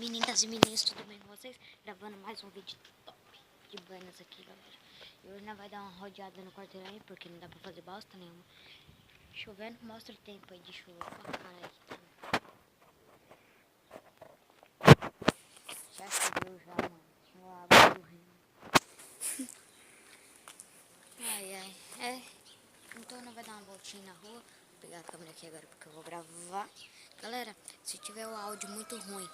meninas e meninos, tudo bem com vocês? Gravando mais um vídeo top de banhas aqui, galera. E hoje nós vai dar uma rodeada no quarteirão aí, porque não dá pra fazer bosta nenhuma. Chovendo, mostra o tempo aí de chuva. Caralho, já choveu já, mano. Uma água do rio. Ai, ai. Então nós vai dar uma voltinha na rua. Vou pegar a câmera aqui agora porque eu vou gravar. Galera, se tiver o áudio muito ruim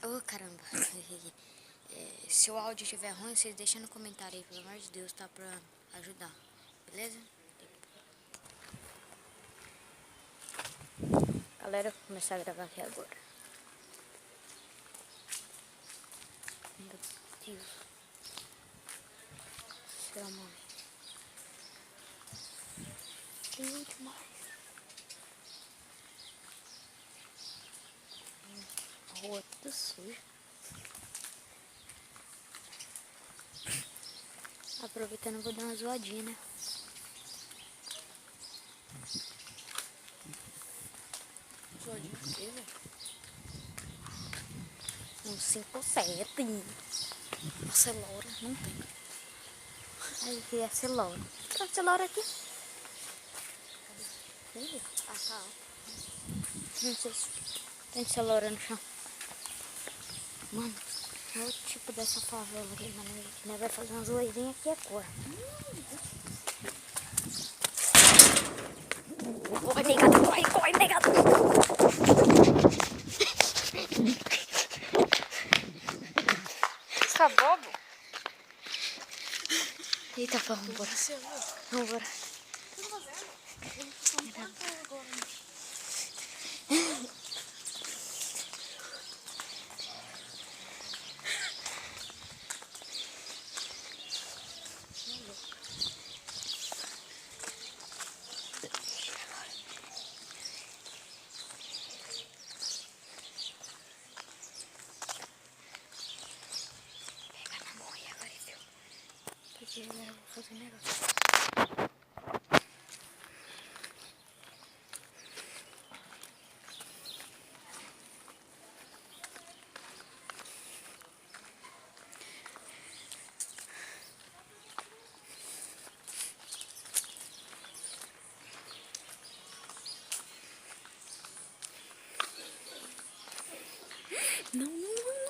oh, caramba. Se o áudio estiver ruim, vocês deixam no comentário aí, pelo amor de Deus, tá? Pra ajudar, beleza? Galera, vou começar a gravar aqui agora. Meu Deus. Céu, mano. Tem muito mais. A rua toda suja. Aproveitando, vou dar uma zoadinha, né? Zoadinha o quê, velho? Um 5-7. A cenoura não tem. Aí aqui é a cenoura. Tá a cenoura aqui. Cadê? Ah, tá. Não sei se tem cenoura no chão. Mano, é o tipo dessa favela aqui, mano. Nós vai fazer uma zoeirinha aqui agora. Corre, negado, corre, negado. Você tá bobo? Eita, vamos embora. Vamos embora. Eu vou fazer um negócio. Não, não, não, não.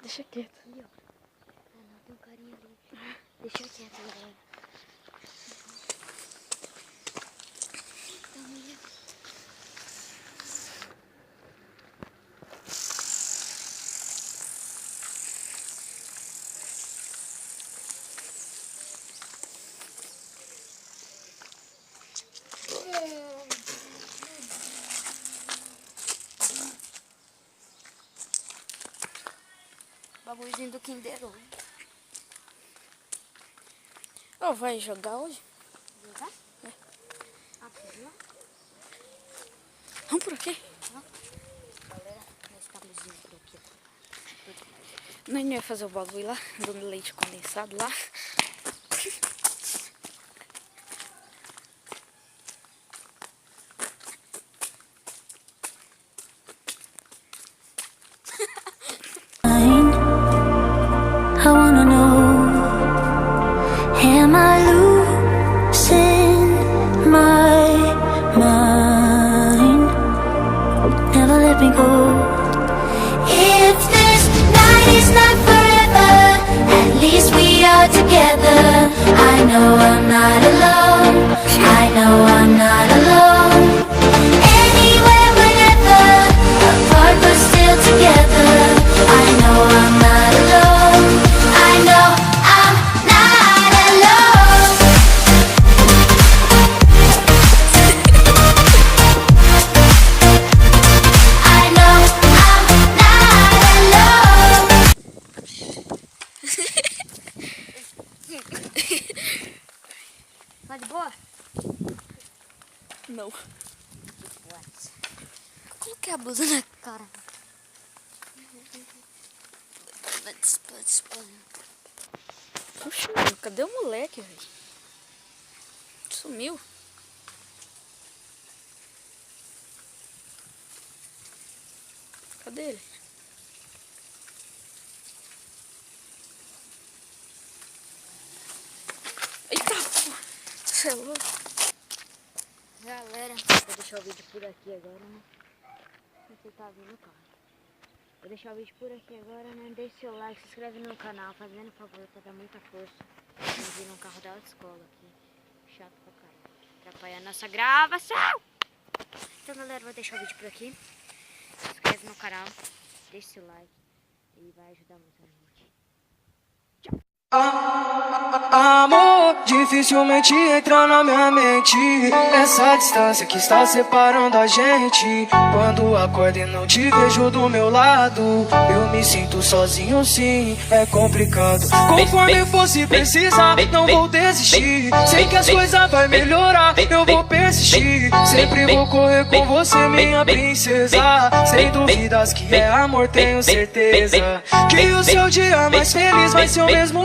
Deixa quieto. Ali, ó. Ah, não, tem um carinha ali. Deixa quieto, galera. Então, mulher. Bagulhozinho do Kinder Ovo. Oh, vai jogar hoje? Jogar? É. Ah, por lá? Vamos por aqui? Não. Galera, nós estamos indo por aqui. Nós não ia fazer o bagulho lá, do leite condensado lá. I wanna know, am I losing my mind? Never let me go. If this night is not forever, at least we are together. I know I'm not alone. I know I'm not alone. Anywhere, whenever, apart but still together. I know I'm not alone. I know I'm not alone. I know I'm not alone. Tá de boa? Não. What? coloquei a blusa na cara. Oxe, mano, cadê o moleque, velho? Sumiu. Cadê ele? Eita, pô. Você é louco. Galera, vou deixar o vídeo por aqui agora, né? Você tá vendo o carro. Vou deixar o vídeo por aqui agora, né? Deixe seu like, se inscreve no canal, fazendo favor pra dar muita força. Vamos vir um carro da autoescola aqui. Chato pra caramba. Atrapalha a nossa gravação. Então, galera, vou deixar o vídeo por aqui. Se inscreve no canal, deixe seu like e vai ajudar muito a gente. Amor, dificilmente entra na minha mente essa distância que está separando a gente. Quando acordo e não te vejo do meu lado, eu me sinto sozinho sim, é complicado. Conforme fosse precisar, não vou desistir. Sei que as coisas vai melhorar, eu vou persistir. Sempre vou correr com você, minha princesa. Sem dúvidas que é amor, tenho certeza que o seu dia mais feliz vai ser o mesmo.